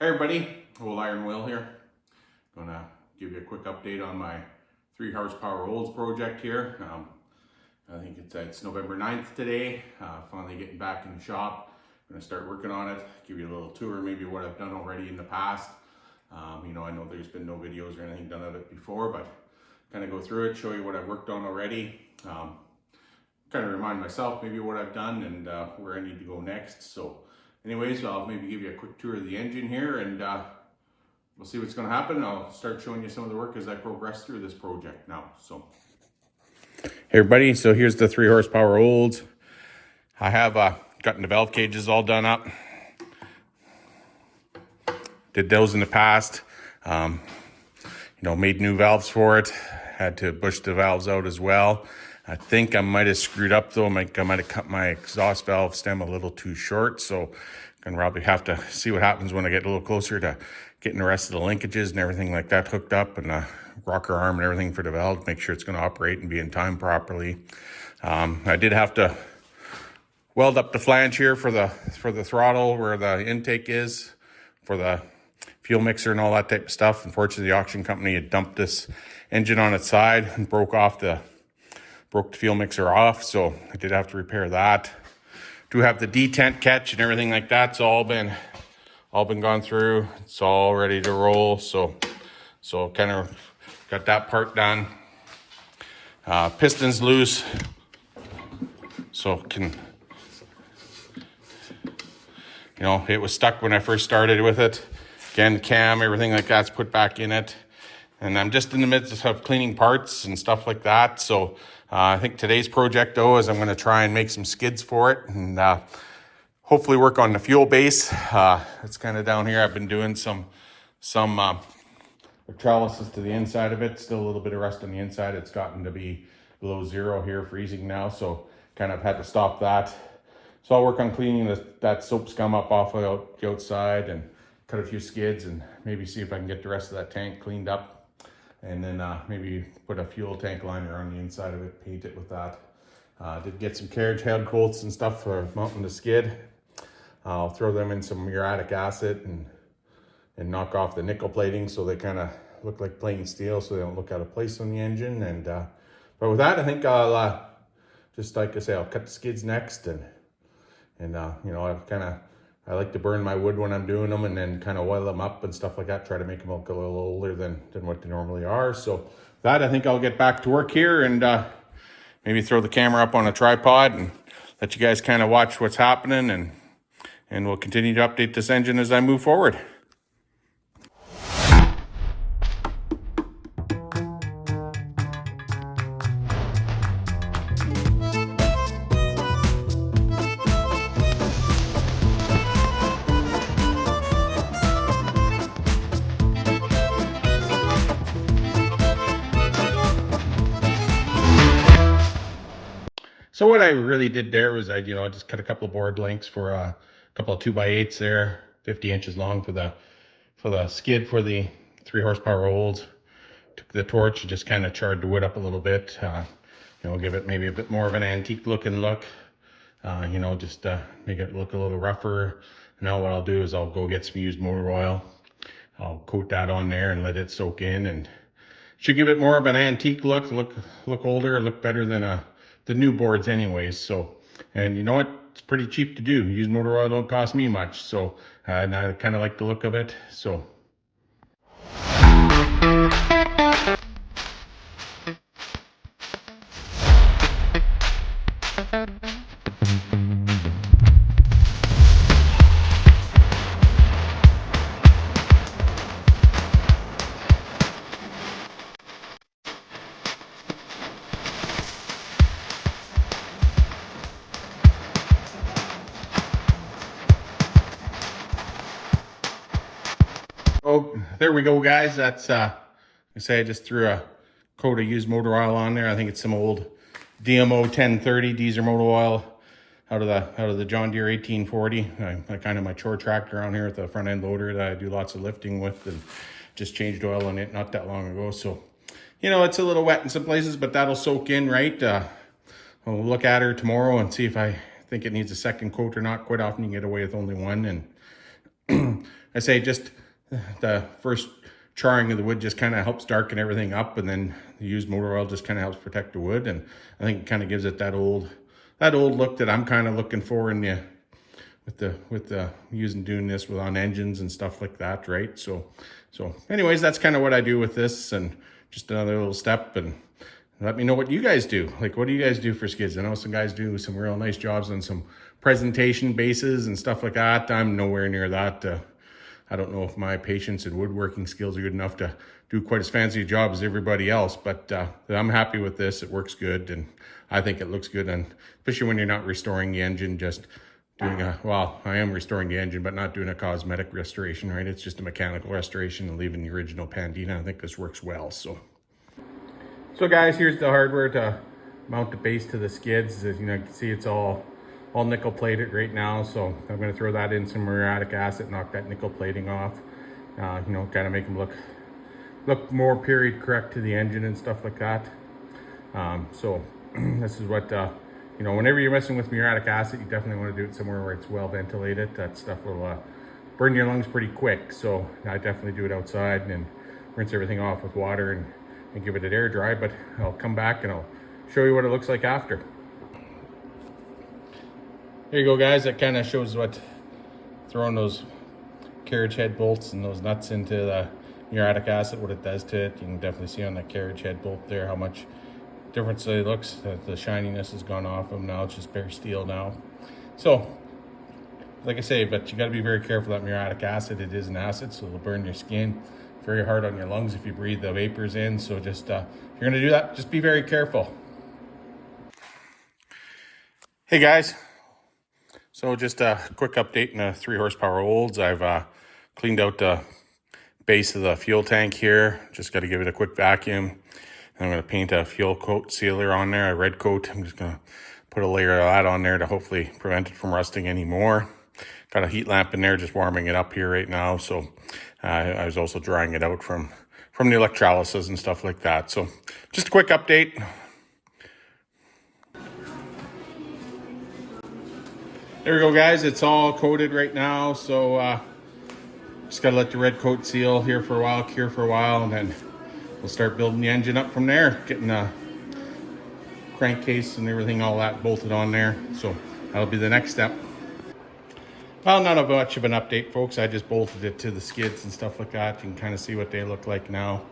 Hey everybody, Old Iron Will here. Gonna give you a quick update on my 3 horsepower Olds project here. I think it's November 9th today. Finally getting back in the shop. Gonna start working on it. Give you a little tour, maybe what I've done already in the past. I know there's been no videos or anything done of it before, but kind of go through it, show you what I've worked on already. Kind of remind myself maybe what I've done and where I need to go next. So anyways, I'll maybe give you a quick tour of the engine here and we'll see what's going to happen. I'll start showing you some of the work as I progress through this project now. So, hey everybody, so here's the 3 horsepower Olds. I have gotten the valve cages all done up. Did those in the past. Made new valves for it. Had to bush the valves out as well. I think I might have screwed up though. I might have cut my exhaust valve stem a little too short. So I'm gonna probably have to see what happens when I get a little closer to getting the rest of the linkages and everything like that hooked up, and the rocker arm and everything for the valve, make sure it's gonna operate and be in time properly. I did have to weld up the flange here for the throttle where the intake is for the fuel mixer and all that type of stuff. Unfortunately, the auction company had dumped this engine on its side and broke the fuel mixer off, so I did have to repair that. Do have the detent catch and everything like that. It's all been gone through. It's all ready to roll. So kind of got that part done. Piston's loose, so it was stuck when I first started with it. Again, the cam, everything like that's put back in it. And I'm just in the midst of cleaning parts and stuff like that. So I think today's project though is I'm going to try and make some skids for it and hopefully work on the fuel base. It's kind of down here. I've been doing some electrolysis to the inside of it. Still a little bit of rust on the inside. It's gotten to be below 0 here, freezing now. So kind of had to stop that. So I'll work on cleaning that soap scum up off of the outside and cut a few skids and maybe see if I can get the rest of that tank cleaned up. And then maybe put a fuel tank liner on the inside of it, paint it with that. Did get some carriage head bolts and stuff for mounting the skid. I'll throw them in some muriatic acid and knock off the nickel plating so they kind of look like plain steel, so they don't look out of place on the engine. And but with that, I think I'll just like I say, I'll cut the skids next, and I like to burn my wood when I'm doing them and then kind of oil them up and stuff like that. Try to make them look a little older than what they normally are. So that, I think I'll get back to work here and maybe throw the camera up on a tripod and let you guys kind of watch what's happening, and we'll continue to update this engine as I move forward. So what I really did there was I just cut a couple of board lengths for a couple of 2x8s there, 50 inches long for the skid for the 3 horsepower Olds. Took the torch and just kind of charred the wood up a little bit. Give it maybe a bit more of an antique looking look. Just make it look a little rougher. Now what I'll do is I'll go get some used motor oil. I'll coat that on there and let it soak in, and should give it more of an antique look older, look better than the new boards anyways. So, and you know what, it's pretty cheap to do. Used motor oil don't cost me much, so and I kind of like the look of it. So there we go, guys. That's I just threw a coat of used motor oil on there. I think it's some old DMO 1030 diesel motor oil out of the John Deere 1840. I kind of my chore tractor around here with the front end loader that I do lots of lifting with, and just changed oil on it not that long ago. So it's a little wet in some places, but that'll soak in, right? We'll look at her tomorrow and see if I think it needs a second coat or not. Quite often you can get away with only one, and I say just the first charring of the wood just kind of helps darken everything up, and then the used motor oil just kind of helps protect the wood, and I think it kind of gives it that old look that I'm kind of looking for in the with the doing this with on engines and stuff like that, right? So anyways, that's kind of what I do with this, and just another little step. And let me know what you guys do. Like, what do you guys do for skids? I know some guys do some real nice jobs on some presentation bases and stuff like that. I'm nowhere near that. I don't know if my patience and woodworking skills are good enough to do quite as fancy a job as everybody else, but I'm happy with this. It works good, and I think it looks good, and especially when you're not restoring the engine, just doing well, I am restoring the engine, but not doing a cosmetic restoration, right? It's just a mechanical restoration and leaving the original Pandina. I think this works well. So guys, here's the hardware to mount the base to the skids. As you know, you can see it's all nickel plated right now. So I'm going to throw that in some muriatic acid, knock that nickel plating off. You know, kind of make them look more period correct to the engine and stuff like that. So this is what you know, whenever you're messing with muriatic acid, you definitely want to do it somewhere where it's well ventilated. That stuff will burn your lungs pretty quick. So I definitely do it outside and rinse everything off with water and give it an air dry. But I'll come back and I'll show you what it looks like after. There you go, guys. That kind of shows what throwing those carriage head bolts and those nuts into the muriatic acid, what it does to it. You can definitely see on that carriage head bolt there how much difference it looks. The shininess has gone off them. Now it's just bare steel now. So like I say, but you got to be very careful. That muriatic acid, it is an acid, so it'll burn your skin very hard on your lungs if you breathe the vapors in. So just if you're going to do that, just be very careful. Hey guys, so just a quick update in the 3 horsepower olds. I've cleaned out the base of the fuel tank here. Just got to give it a quick vacuum. I'm going to paint a fuel coat sealer on there, a red coat. I'm just going to put a layer of that on there to hopefully prevent it from rusting anymore. Got a heat lamp in there, just warming it up here right now. So I was also drying it out from the electrolysis and stuff like that. So just a quick update. There we go, guys. It's all coated right now. So just got to let the red coat seal here for a while, cure for a while, and then we'll start building the engine up from there, getting the crankcase and everything, all that bolted on there. So that'll be the next step. Well, not much of an update, folks. I just bolted it to the skids and stuff like that. You can kind of see what they look like now.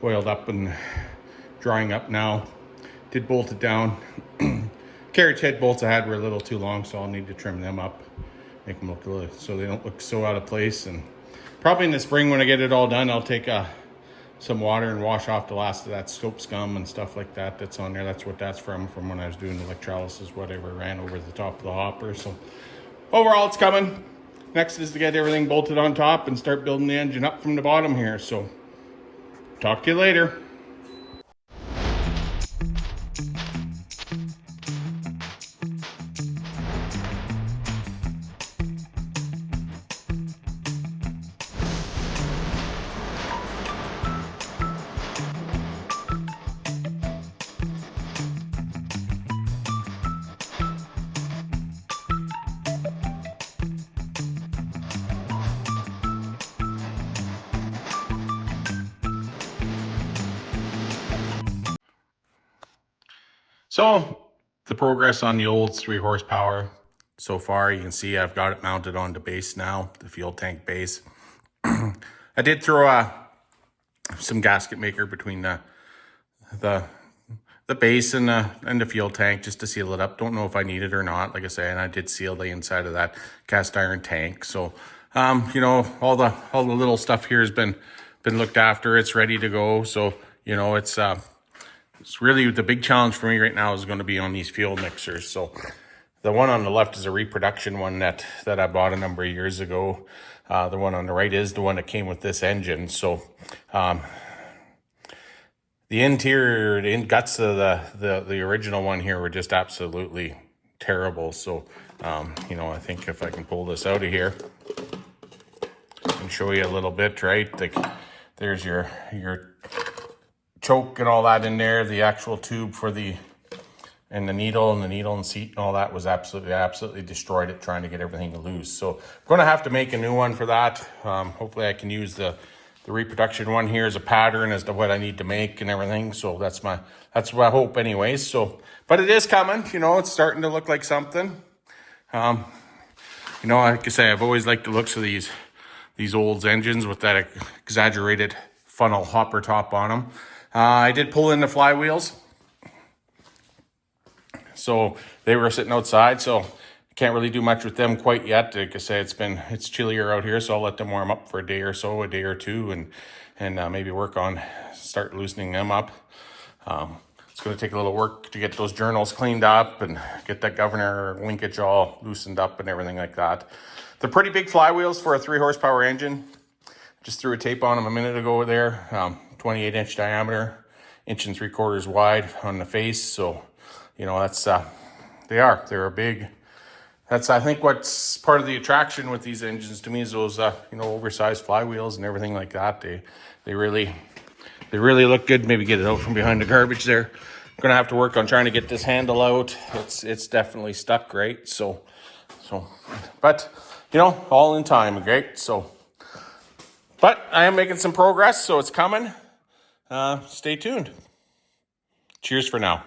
Oiled up and drying up now. Did bolt it down. Carriage head bolts I had were a little too long, so I'll need to trim them up. Make them look a little, so they don't look so out of place. And probably in the spring when I get it all done, I'll take some water and wash off the last of that soap scum and stuff like that that's on there. That's what that's from when I was doing electrolysis, whatever ran over the top of the hopper. So overall, it's coming. Next is to get everything bolted on top and start building the engine up from the bottom here. So talk to you later. So the progress on the old 3 horsepower so far, you can see I've got it mounted on the base now, the fuel tank base. I did throw some gasket maker between the base and the fuel tank just to seal it up. Don't know if I need it or not. Like I say, and I did seal the inside of that cast iron tank. So you know, all the little stuff here has been looked after. It's ready to go. So you know, it's really the big challenge for me right now is going to be on these fuel mixers. So the one on the left is a reproduction one that I bought a number of years ago. The one on the right is the one that came with this engine. So the interior, the guts of the original one here were just absolutely terrible. So you know, I think if I can pull this out of here and show you a little bit, right? Like there's your choke and all that in there, the actual tube for the and the needle and seat and all that was absolutely destroyed it trying to get everything loose. So I'm going to have to make a new one for that. Hopefully I can use the reproduction one here as a pattern as to what I need to make and everything. So that's my hope anyways. So, but it is coming, you know, it's starting to look like something. You know, like I say, I've always liked the looks of these old engines with that exaggerated funnel hopper top on them. I did pull in the flywheels. So they were sitting outside, so I can't really do much with them quite yet. Like I say, it's chillier out here, so I'll let them warm up for a day or so, a day or two, and maybe start loosening them up. It's going to take a little work to get those journals cleaned up and get that governor linkage all loosened up and everything like that. They're pretty big flywheels for a 3 horsepower engine. Just threw a tape on them a minute ago there. 28-inch diameter, 1 3/4 wide on the face. So, you know, that's they're a big. That's, I think, what's part of the attraction with these engines to me is those you know, oversized flywheels and everything like that. They really look good. Maybe get it out from behind the garbage there. I'm gonna have to work on trying to get this handle out. It's definitely stuck great. So, but you know, all in time, great. So, but I am making some progress, so it's coming. Stay tuned. Cheers for now.